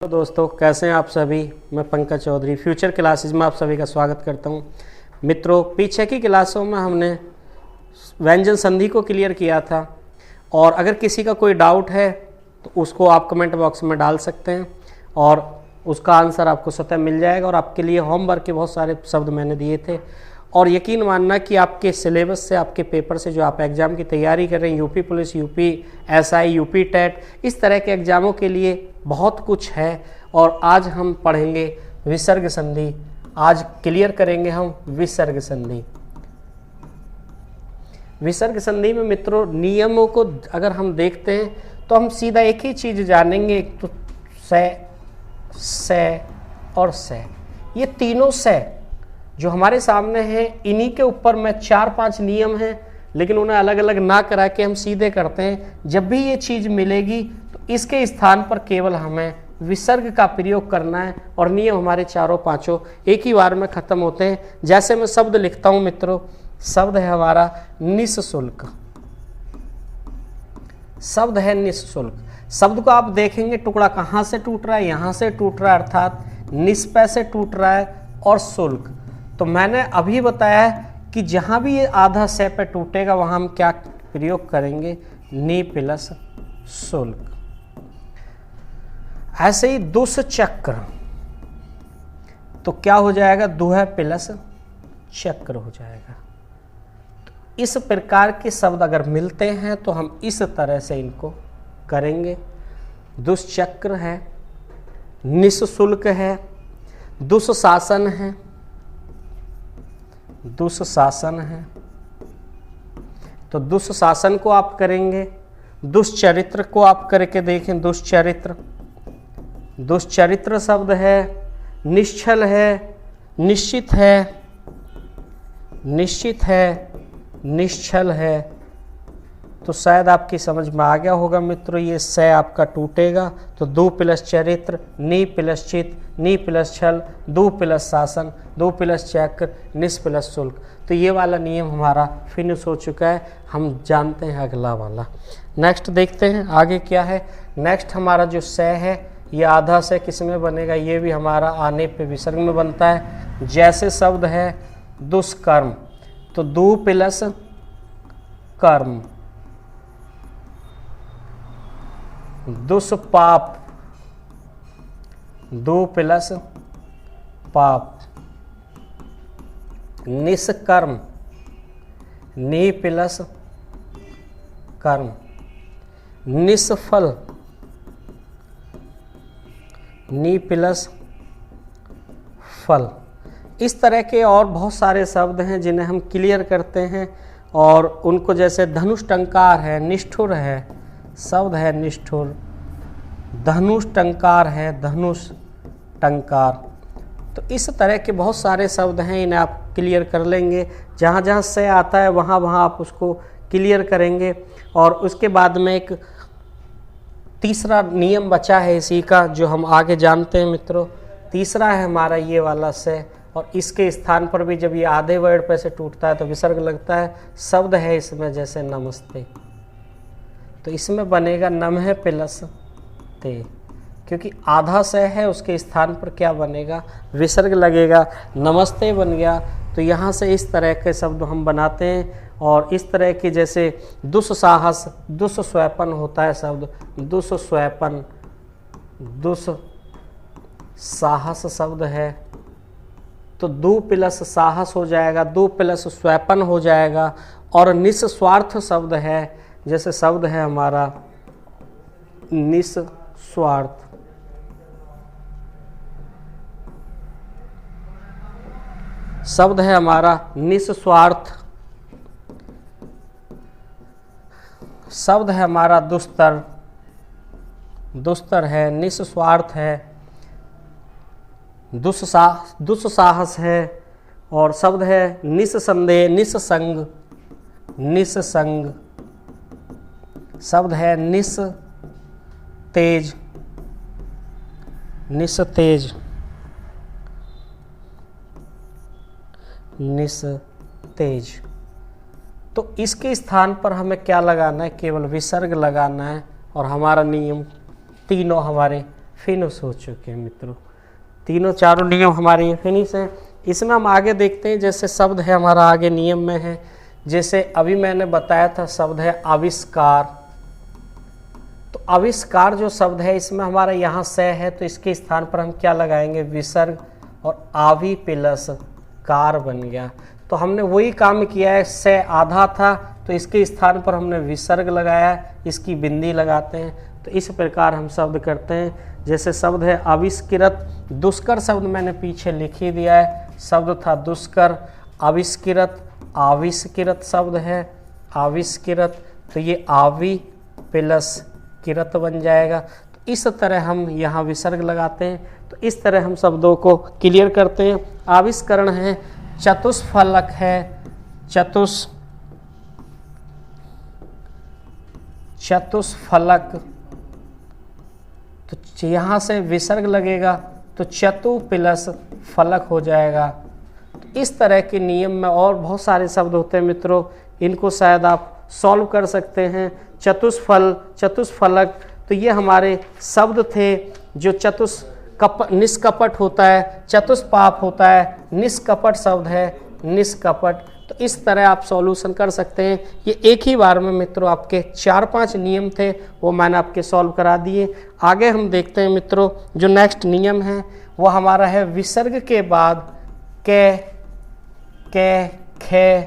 तो दोस्तों कैसे हैं आप सभी। मैं पंकज चौधरी फ्यूचर क्लासेज में आप सभी का स्वागत करता हूं। मित्रों, पीछे की क्लासों में हमने व्यंजन संधि को क्लियर किया था और अगर किसी का कोई डाउट है तो उसको आप कमेंट बॉक्स में डाल सकते हैं और उसका आंसर आपको स्वतः मिल जाएगा। और आपके लिए होमवर्क के बहुत सारे शब्द मैंने दिए थे और यकीन मानना कि आपके सिलेबस से, आपके पेपर से, जो आप एग्ज़ाम की तैयारी कर रहे हैं, UP police, UP SI, UP TET, इस तरह के एग्ज़ामों के लिए बहुत कुछ है। और आज हम पढ़ेंगे विसर्ग संधि। आज क्लियर करेंगे हम विसर्ग संधि। विसर्ग संधि में मित्रों नियमों को अगर हम देखते हैं तो हम सीधा एक ही चीज़ जानेंगे, एक तो से और से। ये तीनों से जो हमारे सामने हैं, इन्हीं के ऊपर में 4-5 नियम हैं, लेकिन उन्हें अलग अलग ना करा के हम सीधे करते हैं। जब भी ये चीज़ मिलेगी तो इसके स्थान पर केवल हमें विसर्ग का प्रयोग करना है और नियम हमारे 4-5 एक ही बार में ख़त्म होते हैं। जैसे मैं शब्द लिखता हूँ मित्रों, शब्द है हमारा निःशुल्क। शब्द है निःशुल्क। शब्द को आप देखेंगे टुकड़ा कहाँ से टूट रहा है, यहाँ से टूट रहा है, अर्थात निष्पय से टूट रहा है और शुल्क। तो मैंने अभी बताया है कि जहाँ भी ये आधा से पे टूटेगा वहाँ हम क्या प्रयोग करेंगे, नि प्लस शुल्क। ऐसे ही दुष्चक्र, तो क्या हो जाएगा, दुह प्लस चक्र हो जाएगा। तो इस प्रकार के शब्द अगर मिलते हैं तो हम इस तरह से इनको करेंगे। दुष्चक्र है, निःशुल्क है, दुष्शासन है, दुष्शासन है। तो दुष्शासन को आप करेंगे, दुष्चरित्र को आप करके देखें, दुष्चरित्र। दुष्चरित्र शब्द है, निश्चल है, निश्चित है, निश्चित है, निश्चल है। तो शायद आपकी समझ में आ गया होगा मित्रों, ये से आपका टूटेगा तो दु प्लस चरित्र, नि प्लस चित, नि प्लस छल, दु प्लस शासन, दु प्लस चक्र, निस प्लस शुल्क। तो ये वाला नियम हमारा फिनिश हो चुका है। हम जानते हैं अगला वाला। नेक्स्ट देखते हैं आगे क्या है। नेक्स्ट हमारा जो से है ये आधा से किस में बनेगा, ये भी हमारा आने पे विसर्ग में बनता है। जैसे शब्द है दुष्कर्म, तो दु प्लस कर्म। दुष्पाप, दु प्लस पाप। निष्कर्म, नि प्लस कर्म। निष्फल, नि प्लस फल। इस तरह के और बहुत सारे शब्द हैं जिन्हें हम क्लियर करते हैं और उनको, जैसे धनुष टंकार है, निष्ठुर है, शब्द है निष्ठुर। धनुष टंकार है, धनुष टंकार। तो इस तरह के बहुत सारे शब्द हैं, इन्हें आप क्लियर कर लेंगे। जहाँ जहाँ से आता है वहाँ वहाँ आप उसको क्लियर करेंगे। और उसके बाद में एक तीसरा नियम बचा है इसी का, जो हम आगे जानते हैं मित्रों। तीसरा है हमारा ये वाला से, और इसके स्थान पर भी जब ये आधे वर्ड पे से टूटता है तो विसर्ग लगता है। शब्द है इसमें जैसे नमस्ते, तो इसमें बनेगा नमः प्लस ते, क्योंकि आधा से है उसके स्थान पर क्या बनेगा, विसर्ग लगेगा, नमस्ते बन गया। तो यहाँ से इस तरह के शब्द हम बनाते हैं। और इस तरह की जैसे दुस्साहस, दुस्स्वैपन होता है शब्द, दुस्स्वैपन, दुस्साहस शब्द है, तो दु प्लस साहस हो जाएगा, दु प्लस स्वैपन हो जाएगा। और निस्वार्थ शब्द है, जैसे शब्द है हमारा निस्वार्थ। शब्द है हमारा निस्वार्थ। शब्द है हमारा दुस्तर, दुस्तर है, निस्वार्थ है, दुस्साहस है। और शब्द है निस्संदेह, निस्संग, निस्संग। शब्द है निस्तेज, निस्तेज, निस्तेज। तो इसके स्थान पर हमें क्या लगाना है, केवल विसर्ग लगाना है और हमारा नियम तीनों हमारे फिनिश हो चुके हैं मित्रों। तीनों चारों नियम हमारे ये फिनिश हैं। इसमें हम आगे देखते हैं, जैसे शब्द है हमारा आगे नियम में है, जैसे अभी मैंने बताया था शब्द है आविष्कार। तो आविष्कार जो शब्द है इसमें हमारा यहाँ से है, तो इसके स्थान पर हम क्या लगाएंगे, विसर्ग, और आवी प्लस कार बन गया। तो हमने वही काम किया है, से आधा था तो इसके स्थान पर हमने विसर्ग लगाया, इसकी बिंदी लगाते हैं। तो इस प्रकार हम शब्द करते हैं। जैसे शब्द है आविष्कृत, दुष्कर शब्द मैंने पीछे लिख ही दिया है, शब्द था दुष्कर। आविष्कृत, आविष्कृत शब्द है, आविष्कृत, तो ये आवी प्लस किरत बन जाएगा। तो इस तरह हम यहाँ विसर्ग लगाते हैं। तो इस तरह हम शब्दों को क्लियर करते हैं। आविष्करण है, चतुष्फलक है, चतुष्फलक, तो यहाँ से विसर्ग लगेगा तो चतु प्लस फलक हो जाएगा। तो इस तरह के नियम में और बहुत सारे शब्द होते हैं मित्रों, इनको शायद आप सॉल्व कर सकते हैं। चतुष्फल, चतुष्फलक, तो ये हमारे शब्द थे जो निष्कपट होता है, चतुष्पाप होता है, निष्कपट शब्द है, निष्कपट। तो इस तरह आप सॉल्यूशन कर सकते हैं। ये एक ही बार में मित्रों आपके 4-5 नियम थे, वो मैंने आपके सॉल्व करा दिए। आगे हम देखते हैं मित्रों, जो नेक्स्ट नियम है वो हमारा है विसर्ग के बाद कै, खे,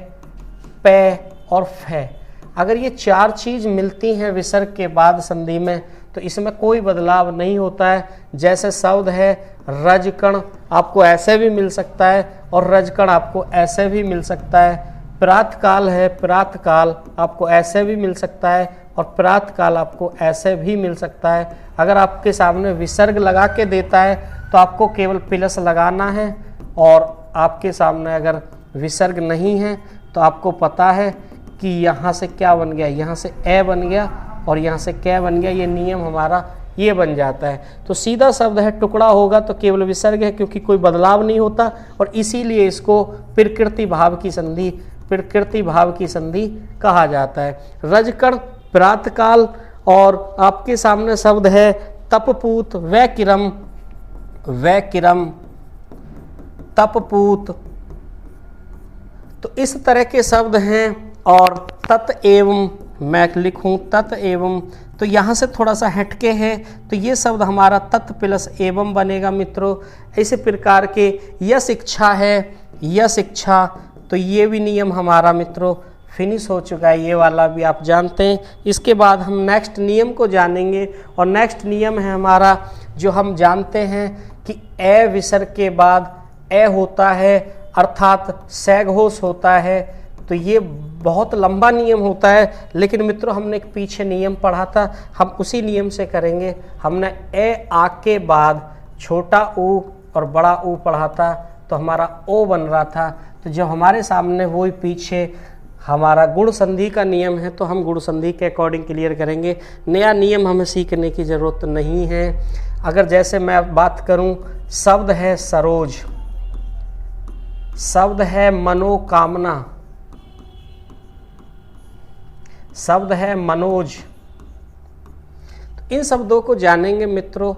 पे और फे। अगर ये 4 चीज़ मिलती हैं विसर्ग के बाद संधि में, तो इसमें कोई बदलाव नहीं होता है। जैसे शब्द है रजकण, आपको ऐसे भी मिल सकता है और रजकण आपको ऐसे भी मिल सकता है। प्रातकाल है, प्रातकाल आपको ऐसे भी मिल सकता है और प्रातकाल आपको ऐसे भी मिल सकता है। अगर आपके सामने विसर्ग लगा के देता है तो आपको केवल प्लस लगाना है, और आपके सामने अगर विसर्ग नहीं है तो आपको पता है कि यहाँ से क्या बन गया, यहाँ से ए बन गया और यहाँ से कै बन गया। ये नियम हमारा ये बन जाता है। तो सीधा शब्द है टुकड़ा होगा तो केवल विसर्ग है, क्योंकि कोई बदलाव नहीं होता, और इसीलिए इसको प्रकृति भाव की संधि, प्रकृति भाव की संधि कहा जाता है। रजकण, प्रातकाल, और आपके सामने शब्द है तपपूत, वैकिरम, वैकिरम, तपपूत। तो इस तरह के शब्द हैं। और तत् एवं, मैं लिखूं तत् एवं, तो यहाँ से थोड़ा सा हटके है, तो ये शब्द हमारा तत् प्लस एवं बनेगा मित्रों। इसी प्रकार के यश इच्छा है, यश इच्छा, तो ये भी नियम हमारा मित्रों फिनिश हो चुका है, ये वाला भी आप जानते हैं। इसके बाद हम नेक्स्ट नियम को जानेंगे, और नेक्स्ट नियम है हमारा जो हम जानते हैं कि ए विसर्ग के बाद ए होता है, अर्थात सैघोष होता है। तो ये बहुत लंबा नियम होता है, लेकिन मित्रों हमने एक पीछे नियम पढ़ा था, हम उसी नियम से करेंगे। हमने ए आ के बाद छोटा ऊ और बड़ा ऊ पढ़ा था, तो हमारा ओ बन रहा था। तो जब हमारे सामने वही पीछे हमारा गुण संधि का नियम है, तो हम गुण संधि के अकॉर्डिंग क्लियर करेंगे। नया नियम हमें सीखने की ज़रूरत नहीं है। अगर जैसे मैं बात करूं, शब्द है सरोज, शब्द है मनोकामना, शब्द है मनोज, तो इन शब्दों को जानेंगे मित्रों।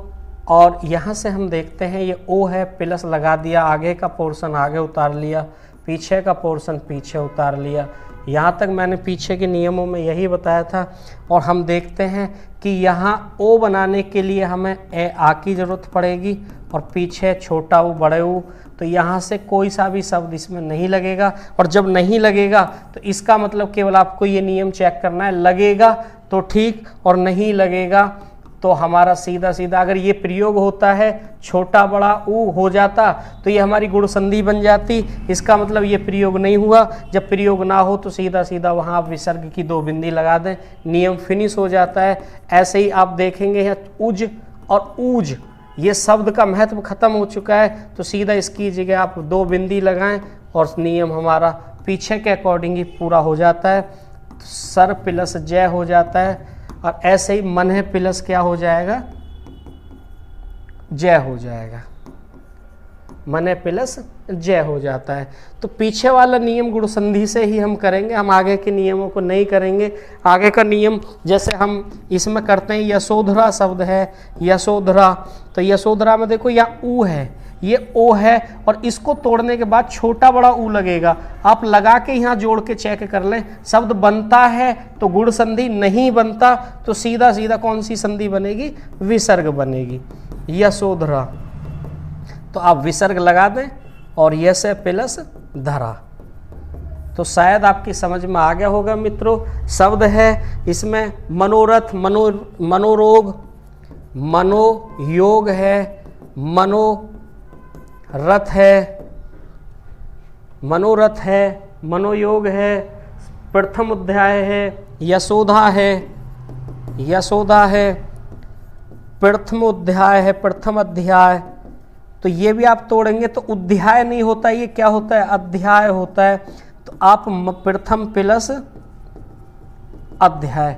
और यहाँ से हम देखते हैं ये ओ है, प्लस लगा दिया, आगे का पोर्शन आगे उतार लिया, पीछे का पोर्शन पीछे उतार लिया। यहाँ तक मैंने पीछे के नियमों में यही बताया था। और हम देखते हैं कि यहाँ ओ बनाने के लिए हमें ए आ की ज़रूरत पड़ेगी, और पीछे छोटा ऊ बड़े ऊ, तो यहाँ से कोई सा भी शब्द इसमें नहीं लगेगा। और जब नहीं लगेगा तो इसका मतलब केवल आपको ये नियम चेक करना है, लगेगा तो ठीक और नहीं लगेगा तो हमारा सीधा सीधा, अगर ये प्रयोग होता है छोटा बड़ा ऊ हो जाता तो ये हमारी गुण संधि बन जाती। इसका मतलब ये प्रयोग नहीं हुआ। जब प्रयोग ना हो तो सीधा सीधा वहाँ आप विसर्ग की 2 बिंदी लगा दें, नियम फिनिश हो जाता है। ऐसे ही आप देखेंगे यहाँ उज और ऊज, ये शब्द का महत्व खत्म हो चुका है, तो सीधा इसकी जगह आप 2 बिंदी लगाएं और नियम हमारा पीछे के अकॉर्डिंग ही पूरा हो जाता है। सर प्लस जय हो जाता है, और ऐसे ही मन है प्लस क्या हो जाएगा, जय हो जाएगा। मने प्लस जय हो जाता है। तो पीछे वाला नियम गुण संधि से ही हम करेंगे, हम आगे के नियमों को नहीं करेंगे। आगे का नियम जैसे हम इसमें करते हैं, यशोधरा शब्द है, यशोधरा, तो यशोधरा में देखो यहाँ ऊ है, ये ओ है, और इसको तोड़ने के बाद छोटा बड़ा ऊ लगेगा। आप लगा के यहाँ जोड़ के चेक कर लें, शब्द बनता है तो गुण संधि, नहीं बनता तो सीधा सीधा कौन सी संधि बनेगी, विसर्ग बनेगी, यशोधरा। तो आप विसर्ग लगा दें और यश प्लस धरा, तो शायद आपकी समझ में आ गया होगा मित्रों। शब्द है इसमें मनोरथ, मनोरोग, मनोयोग है, मनोरथ है, मनोरथ है, मनोयोग है, प्रथम अध्याय है, यशोधा है, यशोदा है, प्रथम अध्याय है, प्रथम अध्याय। तो ये भी आप तोड़ेंगे तो अध्याय नहीं होता, ये क्या होता है, अध्याय होता है। तो आप प्रथम प्लस अध्याय।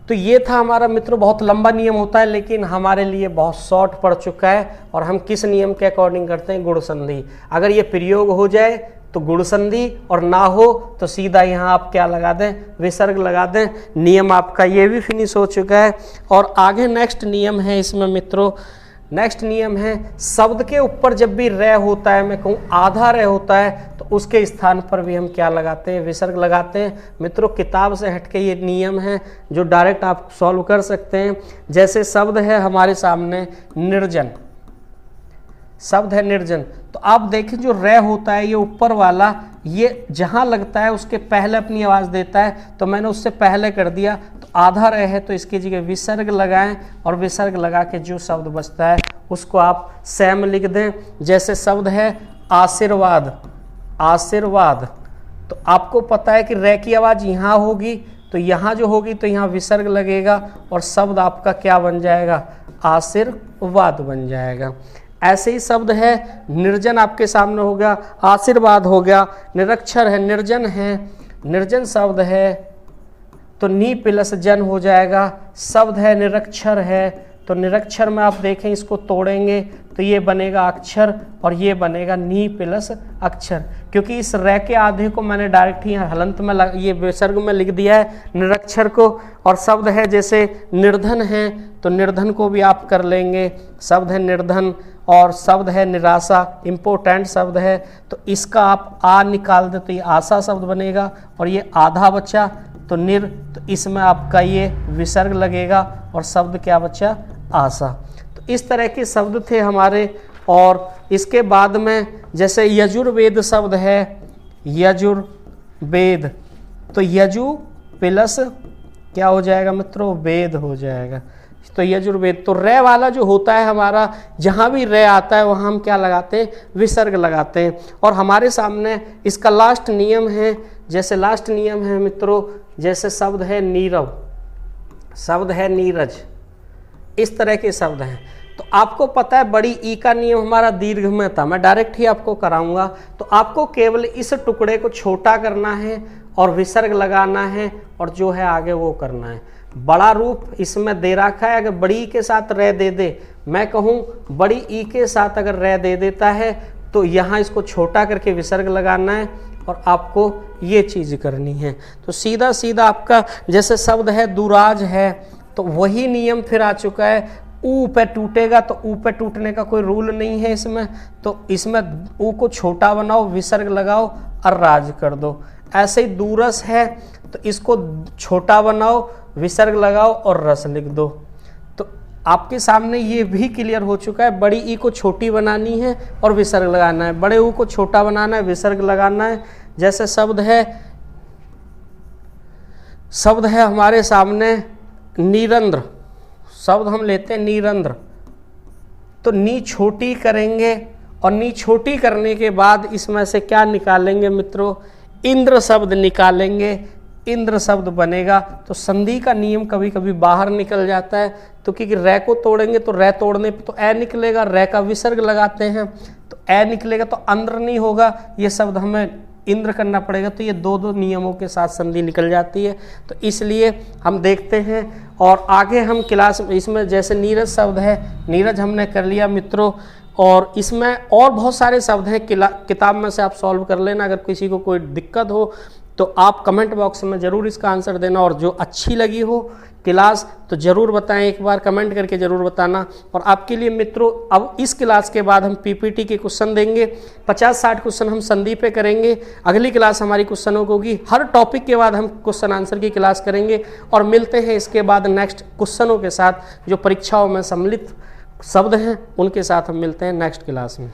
तो ये था हमारा मित्रों, बहुत लंबा नियम होता है लेकिन हमारे लिए बहुत शॉर्ट पड़ चुका है। और हम किस नियम के अकॉर्डिंग करते हैं, गुण संधि। अगर ये प्रयोग हो जाए तो गुण संधि, और ना हो तो सीधा यहाँ आप क्या लगा दें, विसर्ग लगा दें। नियम आपका ये भी फिनिश हो चुका है। और आगे नेक्स्ट नियम है इसमें मित्रों, नेक्स्ट नियम है शब्द के ऊपर जब भी रे होता है, मैं कहूँ आधा रे होता है, तो उसके स्थान पर भी हम क्या लगाते हैं, विसर्ग लगाते हैं। मित्रों किताब से हटके ये नियम है जो डायरेक्ट आप सॉल्व कर सकते हैं। जैसे शब्द है हमारे सामने निर्जन, शब्द है निर्जन, तो आप देखें जो रे होता है ये ऊपर वाला, ये जहाँ लगता है उसके पहले अपनी आवाज़ देता है, तो मैंने उससे पहले कर दिया, तो आधा रे है तो इसकी जगह विसर्ग लगाएं, और विसर्ग लगा के जो शब्द बचता है उसको आप सेम लिख दें। जैसे शब्द है आशीर्वाद, आशीर्वाद, तो आपको पता है कि रे की आवाज़ यहाँ होगी, तो यहाँ जो होगी तो यहाँ विसर्ग लगेगा और शब्द आपका क्या बन जाएगा, आशीर्वाद बन जाएगा। ऐसे ही शब्द है निर्जन आपके सामने हो गया, आशीर्वाद हो गया। निरक्षर है, निर्जन है, निर्जन शब्द है तो नी प्लस जन हो जाएगा। शब्द है निरक्षर है, तो निरक्षर में आप देखें इसको तोड़ेंगे तो ये बनेगा अक्षर और ये बनेगा नी प्लस अक्षर, क्योंकि इस रे के आधे को मैंने डायरेक्ट ही हलंत में ये विसर्ग में लिख दिया है निरक्षर को। और शब्द है जैसे निर्धन है, तो निर्धन को भी आप कर लेंगे, शब्द है निर्धन। और शब्द है निराशा, इम्पोर्टेंट शब्द है, तो इसका आप आ निकाल दे तो ये आशा शब्द बनेगा, और ये आधा बचा तो निर, तो इसमें आपका ये विसर्ग लगेगा और शब्द क्या बचा, आशा। तो इस तरह के शब्द थे हमारे। और इसके बाद में जैसे यजुर्वेद शब्द है, यजुर्वेद, तो यजु प्लस क्या हो जाएगा मित्रों, वेद हो जाएगा। तो यजुर्वेद, तो रे वाला जो होता है हमारा, जहाँ भी रे आता है वहाँ हम क्या लगाते हैं, विसर्ग लगाते हैं। और हमारे सामने इसका लास्ट नियम है, जैसे लास्ट नियम है मित्रों, जैसे शब्द है नीरव, शब्द है नीरज, इस तरह के शब्द हैं। तो आपको पता है बड़ी ई का नियम हमारा दीर्घ में था, मैं डायरेक्ट ही आपको कराऊंगा। तो आपको केवल इस टुकड़े को छोटा करना है और विसर्ग लगाना है, और जो है आगे वो करना है। बड़ा रूप इसमें दे रखा है, अगर बड़ी ई के साथ रे दे दे, मैं कहूँ बड़ी ई के साथ अगर रे दे देता है तो यहाँ इसको छोटा करके विसर्ग लगाना है, और आपको ये चीज़ करनी है। तो सीधा सीधा आपका जैसे शब्द है दुराज है, तो वही नियम फिर आ चुका है। ऊ पे टूटेगा तो ऊ पे टूटने का कोई रूल नहीं है इसमें, तो इसमें ऊ को छोटा बनाओ, विसर्ग लगाओ और राज कर दो। ऐसे ही दूरस है तो इसको छोटा बनाओ, विसर्ग लगाओ और रस लिख दो। तो आपके सामने ये भी क्लियर हो चुका है, बड़ी ई को छोटी बनानी है और विसर्ग लगाना है, बड़े ऊ को छोटा बनाना है, विसर्ग लगाना है। जैसे शब्द है हमारे सामने निरंद्र, शब्द हम लेते हैं निरंद्र, तो नी छोटी करेंगे, और नी छोटी करने के बाद इसमें से क्या निकालेंगे मित्रों, इंद्र शब्द निकालेंगे, इंद्र शब्द बनेगा। तो संधि का नियम कभी कभी बाहर निकल जाता है, तो क्योंकि रे को तोड़ेंगे तो रे तोड़ने पे तो ए निकलेगा, रे का विसर्ग लगाते हैं तो ए निकलेगा, तो अंद्र नहीं होगा। ये शब्द हमें इंद्र करना पड़ेगा, तो ये दो दो नियमों के साथ संधि निकल जाती है। तो इसलिए हम देखते हैं और आगे हम क्लास इसमें जैसे नीरज शब्द है, नीरज हमने कर लिया मित्रों, और इसमें और बहुत सारे शब्द हैं, किताब में से आप सॉल्व कर लेना। अगर किसी को कोई दिक्कत हो तो आप कमेंट बॉक्स में ज़रूर इसका आंसर देना, और जो अच्छी लगी हो क्लास तो ज़रूर बताएं, एक बार कमेंट करके ज़रूर बताना। और आपके लिए मित्रों अब इस क्लास के बाद हम पीपीटी के क्वेश्चन देंगे, 50-60 क्वेश्चन हम संधि पे करेंगे। अगली क्लास हमारी क्वेश्चनों को होगी, हर टॉपिक के बाद हम क्वेश्चन आंसर की क्लास करेंगे। और मिलते हैं इसके बाद नेक्स्ट क्वेश्चनों के साथ, जो परीक्षाओं में सम्मिलित शब्द हैं उनके साथ हम मिलते हैं नेक्स्ट क्लास में।